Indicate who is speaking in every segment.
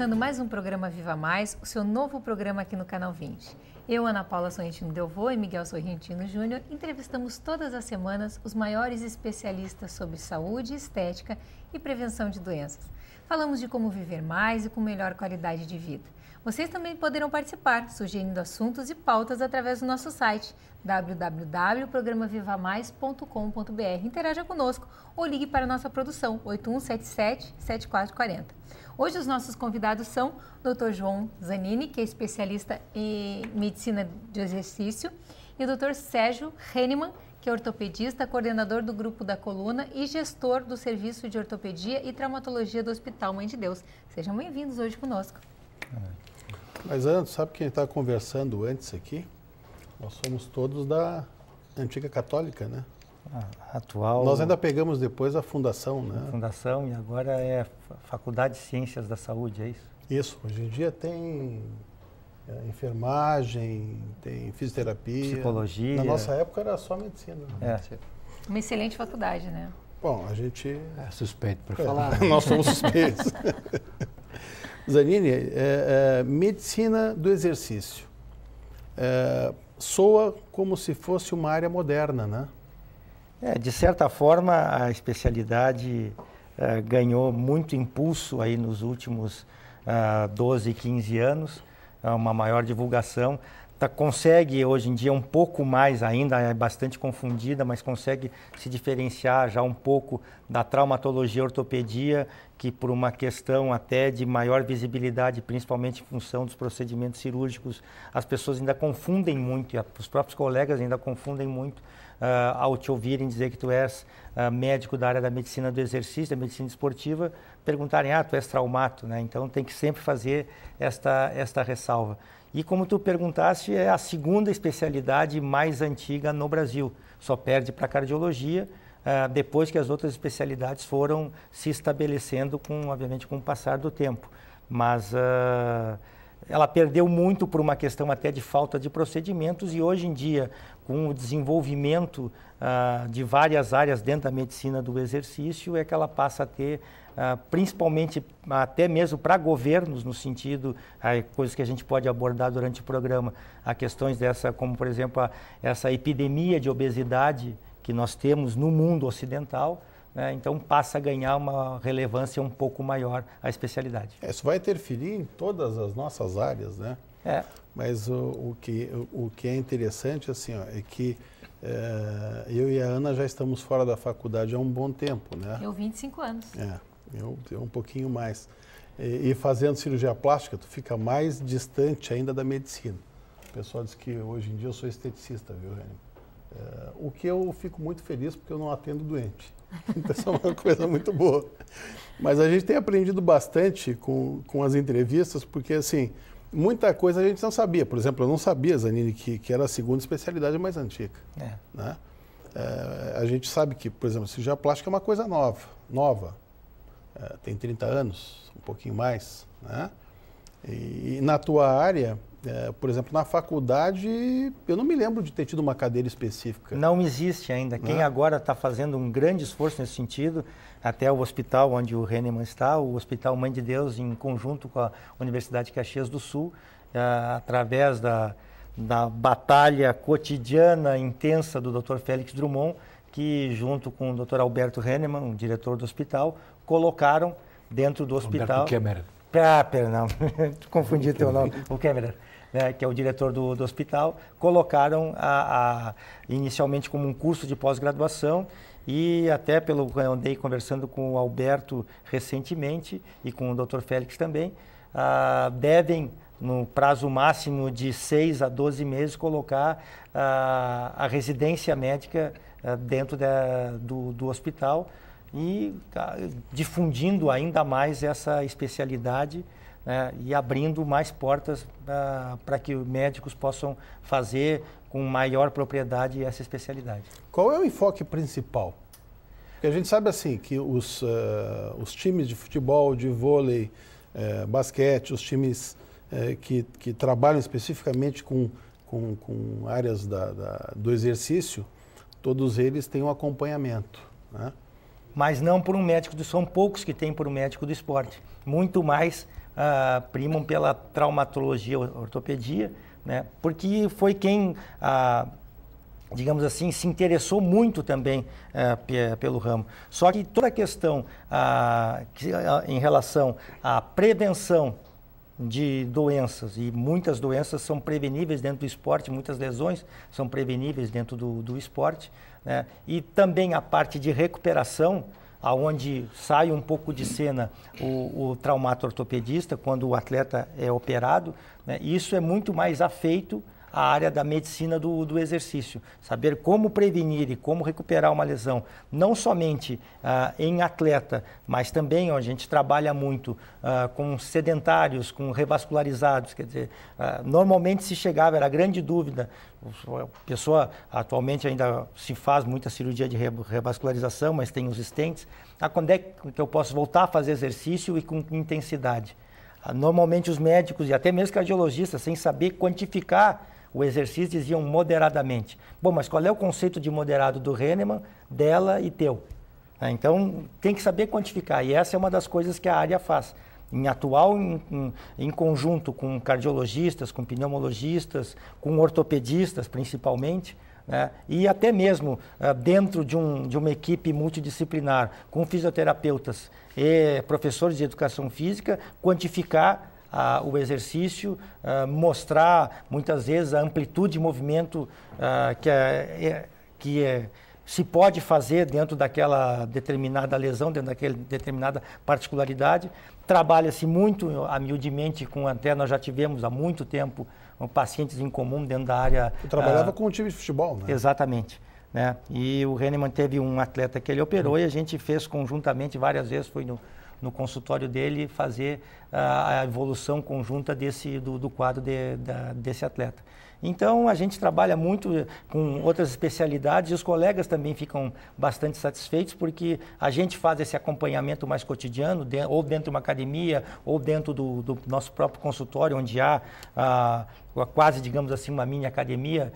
Speaker 1: começando mais um programa Viva Mais, o seu novo programa aqui no Canal 20. Eu, Ana Paula Sorrentino Delvaux e Miguel Sorrentino Júnior entrevistamos todas as semanas os maiores especialistas sobre saúde, estética e prevenção de doenças. Falamos de como viver mais e com melhor qualidade de vida. Vocês também poderão participar, sugerindo assuntos e pautas através do nosso site www.programavivamais.com.br. Interaja conosco ou ligue para a nossa produção 8177-7440. Hoje os nossos convidados são o Dr. João Zanini, que é especialista em medicina de exercício, e o Dr. Sérgio Hennemann, que é ortopedista, coordenador do Grupo da Coluna e gestor do Serviço de Ortopedia e Traumatologia do Hospital Mãe de Deus. Sejam bem-vindos hoje conosco.
Speaker 2: Mas antes, sabe quem está conversando antes aqui? Nós somos todos da antiga católica, né?
Speaker 3: Atual.
Speaker 2: Nós ainda pegamos depois a fundação, né?
Speaker 3: Fundação, e agora é Faculdade de Ciências da Saúde, é isso?
Speaker 2: Isso, hoje em dia tem enfermagem, tem fisioterapia.
Speaker 3: Psicologia.
Speaker 2: Na nossa época era só medicina.
Speaker 3: É.
Speaker 1: Uma excelente faculdade, né?
Speaker 2: Bom, a gente...
Speaker 4: É suspeito para falar.
Speaker 2: Nós somos suspeitos. Zanini, medicina do exercício. Soa como se fosse uma área moderna, né?
Speaker 3: De certa forma, a especialidade ganhou muito impulso aí nos últimos 12, 15 anos, uma maior divulgação. Consegue hoje em dia um pouco mais, ainda é bastante confundida, mas consegue se diferenciar já um pouco da traumatologia e ortopedia, que por uma questão até de maior visibilidade, principalmente em função dos procedimentos cirúrgicos, as pessoas ainda confundem muito, os próprios colegas ainda confundem muito ao te ouvirem dizer que tu és médico da área da medicina do exercício, da medicina esportiva, perguntarem, tu és traumato, né? Então tem que sempre fazer esta ressalva. E como tu perguntaste, é a segunda especialidade mais antiga no Brasil. Só perde para a cardiologia, depois que as outras especialidades foram se estabelecendo, obviamente, com o passar do tempo. Mas ela perdeu muito por uma questão até de falta de procedimentos e hoje em dia, com o desenvolvimento de várias áreas dentro da medicina do exercício, é que ela passa a ter principalmente até mesmo para governos, no sentido, coisas que a gente pode abordar durante o programa, a questões como por exemplo essa epidemia de obesidade que nós temos no mundo ocidental, né? Então passa a ganhar uma relevância um pouco maior a especialidade.
Speaker 2: Isso vai interferir em todas as nossas áreas, né? Mas o que é interessante assim, é que eu e a Ana já estamos fora da faculdade há um bom tempo, né?
Speaker 1: Eu 25 anos.
Speaker 2: Eu um pouquinho mais. E fazendo cirurgia plástica, tu fica mais distante ainda da medicina. O pessoal diz que hoje em dia eu sou esteticista, viu, Reni? O que eu fico muito feliz porque eu não atendo doente. Então, isso é uma coisa muito boa. Mas a gente tem aprendido bastante com as entrevistas, porque, assim, muita coisa a gente não sabia. Por exemplo, eu não sabia, Zanini, que era a segunda especialidade mais antiga. Né? A gente sabe que, por exemplo, cirurgia plástica é uma coisa nova. Tem 30 anos, um pouquinho mais, né? E na tua área, por exemplo, na faculdade, eu não me lembro de ter tido uma cadeira específica.
Speaker 3: Não existe ainda. Quem agora está fazendo um grande esforço nesse sentido, até o hospital onde o Hennemann está, o Hospital Mãe de Deus, em conjunto com a Universidade de Caxias do Sul, através da batalha cotidiana, intensa do Dr. Félix Drummond, que junto com o Dr. Alberto Hennemann, o diretor do hospital, colocaram dentro do hospital...
Speaker 4: Alberto Kemmerer.
Speaker 3: Perdão, confundi teu nome, o Kemmerer, né, que é o diretor do hospital, colocaram inicialmente como um curso de pós-graduação e até pelo que eu andei conversando com o Alberto recentemente e com o Dr. Félix também, devem, no prazo máximo de 6 a 12 meses, colocar a residência médica dentro do hospital e difundindo ainda mais essa especialidade, né, e abrindo mais portas para que os médicos possam fazer com maior propriedade essa especialidade.
Speaker 2: Qual é o enfoque principal? Porque a gente sabe assim que os times de futebol, de vôlei, basquete, os times que trabalham especificamente com áreas do exercício, todos eles têm um acompanhamento, né?
Speaker 3: Mas não por um médico, são poucos que têm por um médico do esporte. Muito mais primam pela traumatologia, ortopedia, né? Porque foi quem, digamos assim, se interessou muito também pelo ramo. Só que toda a questão em relação à prevenção de doenças, e muitas doenças são preveníveis dentro do esporte, muitas lesões são preveníveis dentro do esporte, né? E também a parte de recuperação, aonde sai um pouco de cena o traumato-ortopedista, quando o atleta é operado, né? Isso é muito mais afeito à área da medicina do exercício. Saber como prevenir e como recuperar uma lesão, não somente em atleta, mas também a gente trabalha muito com sedentários, com revascularizados. Quer dizer, normalmente se chegava, era grande dúvida, a pessoa atualmente ainda se faz muita cirurgia de revascularização, mas tem os stents. Quando é que eu posso voltar a fazer exercício e com intensidade? Normalmente os médicos e até mesmo cardiologistas, sem saber quantificar o exercício, diziam moderadamente. Bom, mas qual é o conceito de moderado do Hahnemann, dela e teu? Então, tem que saber quantificar. E essa é uma das coisas que a área faz. Em conjunto com cardiologistas, com pneumologistas, com ortopedistas principalmente, né? E até mesmo dentro de uma equipe multidisciplinar, com fisioterapeutas e professores de educação física, quantificar o exercício, mostrar muitas vezes a amplitude de movimento que se pode fazer dentro daquela determinada lesão, dentro daquela determinada particularidade. Trabalha-se muito humildemente até nós já tivemos há muito tempo pacientes em comum dentro da área.
Speaker 2: Eu trabalhava com um time de futebol, né?
Speaker 3: Exatamente. Né? E o Hahnemann teve um atleta que ele operou e a gente fez conjuntamente várias vezes, foi no consultório dele fazer a evolução conjunta do quadro desse atleta. Então, a gente trabalha muito com outras especialidades e os colegas também ficam bastante satisfeitos porque a gente faz esse acompanhamento mais cotidiano, ou dentro de uma academia, ou dentro do nosso próprio consultório, onde há quase, digamos assim, uma mini academia,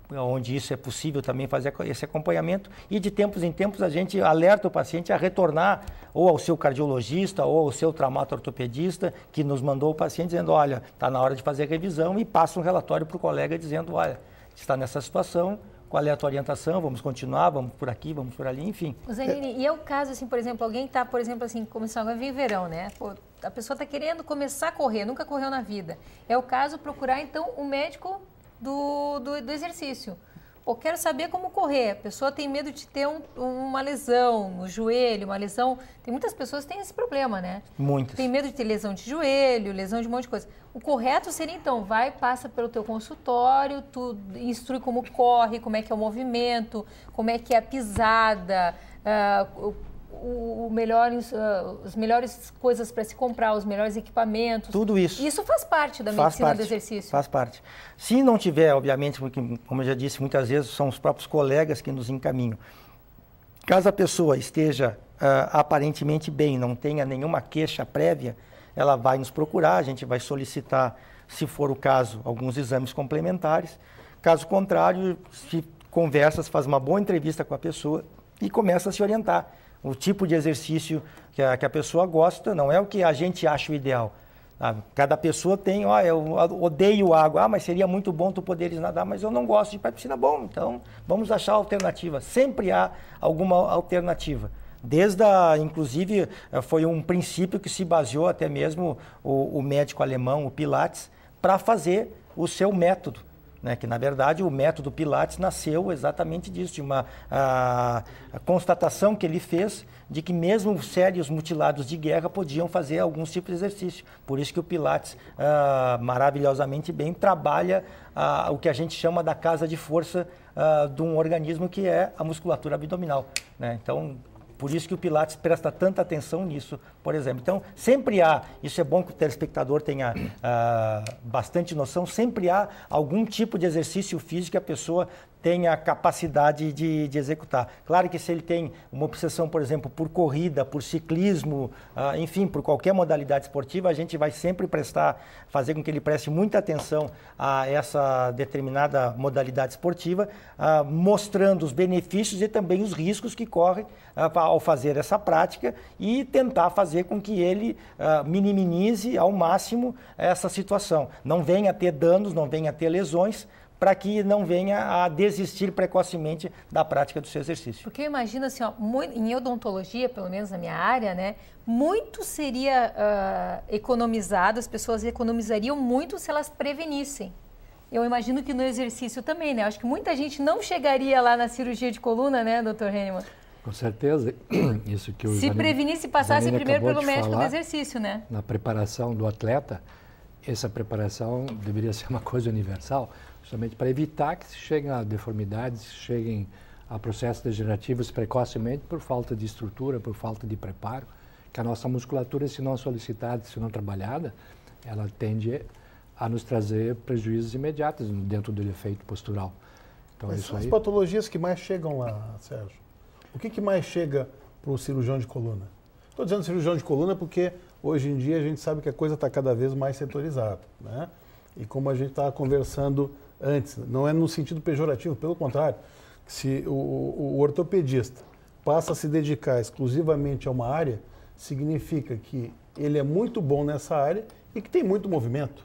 Speaker 3: onde isso é possível também fazer esse acompanhamento, e de tempos em tempos a gente alerta o paciente a retornar ou ao seu cardiologista ou ao seu traumato-ortopedista que nos mandou o paciente dizendo, olha, está na hora de fazer revisão, e passa um relatório para o colega dizendo, olha, está nessa situação, qual é a tua orientação, vamos continuar, vamos por aqui, vamos por ali, enfim.
Speaker 1: Zanini, e é o caso, assim, por exemplo, alguém está, por exemplo, assim, começando agora, vem verão, né? Pô, a pessoa está querendo começar a correr, nunca correu na vida. É o caso procurar, então, um médico do exercício. Pô, quero saber como correr. A pessoa tem medo de ter uma lesão no joelho, uma lesão... Tem muitas pessoas que têm esse problema, né?
Speaker 3: Muitas.
Speaker 1: Tem medo de ter lesão de joelho, lesão de um monte de coisa. O correto seria, então, passa pelo teu consultório, tu instrui como corre, como é que é o movimento, como é que é a pisada, as melhores coisas para se comprar, os melhores equipamentos.
Speaker 3: Tudo isso.
Speaker 1: Isso faz parte da medicina do exercício.
Speaker 3: Faz parte. Se não tiver, obviamente, porque, como eu já disse, muitas vezes são os próprios colegas que nos encaminham. Caso a pessoa esteja aparentemente bem, não tenha nenhuma queixa prévia, ela vai nos procurar, a gente vai solicitar, se for o caso, alguns exames complementares. Caso contrário, se conversa, se faz uma boa entrevista com a pessoa e começa a se orientar. O tipo de exercício que a pessoa gosta não é o que a gente acha o ideal. Cada pessoa tem, eu odeio água, mas seria muito bom tu poderes nadar, mas eu não gosto de ir para a piscina. Bom, então vamos achar alternativa. Sempre há alguma alternativa. Inclusive, foi um princípio que se baseou até mesmo o médico alemão, o Pilates, para fazer o seu método. Né, que, na verdade, o método Pilates nasceu exatamente disso, de uma constatação que ele fez de que mesmo sérios mutilados de guerra podiam fazer alguns tipos de exercício. Por isso que o Pilates, maravilhosamente bem, trabalha o que a gente chama da casa de força de um organismo, que é a musculatura abdominal. Né? Então, por isso que o Pilates presta tanta atenção nisso, por exemplo. Então, sempre há, isso é bom que o telespectador tenha bastante noção, sempre há algum tipo de exercício físico que a pessoa tenha a capacidade de executar. Claro que se ele tem uma obsessão, por exemplo, por corrida, por ciclismo, enfim, por qualquer modalidade esportiva, a gente vai sempre fazer com que ele preste muita atenção a essa determinada modalidade esportiva, mostrando os benefícios e também os riscos que corre ao fazer essa prática e tentar fazer com que ele minimize ao máximo essa situação. Não venha a ter danos, não venha a ter lesões, para que não venha a desistir precocemente da prática do seu exercício.
Speaker 1: Porque eu imagino assim, ó, em odontologia, pelo menos na minha área, né, muito seria economizado, as pessoas economizariam muito se elas prevenissem. Eu imagino que no exercício também, né? Acho que muita gente não chegaria lá na cirurgia de coluna, né, doutor Hennemann?
Speaker 4: Com certeza, isso que o
Speaker 1: Se prevenisse e passasse primeiro pelo médico do
Speaker 4: falar,
Speaker 1: exercício, né?
Speaker 4: Na preparação do atleta, essa preparação deveria ser uma coisa universal, justamente para evitar que se cheguem a deformidades, cheguem a processos degenerativos precocemente por falta de estrutura, por falta de preparo, que a nossa musculatura, se não solicitada, se não trabalhada, ela tende a nos trazer prejuízos imediatos dentro do efeito postural. Então,
Speaker 2: Mas
Speaker 4: isso
Speaker 2: são
Speaker 4: aí...
Speaker 2: as patologias que mais chegam lá, Sérgio. O que mais chega para o cirurgião de coluna? Estou dizendo cirurgião de coluna porque hoje em dia a gente sabe que a coisa está cada vez mais setorizada, né? E como a gente estava conversando antes, não é no sentido pejorativo, pelo contrário, se o ortopedista passa a se dedicar exclusivamente a uma área, significa que ele é muito bom nessa área e que tem muito movimento.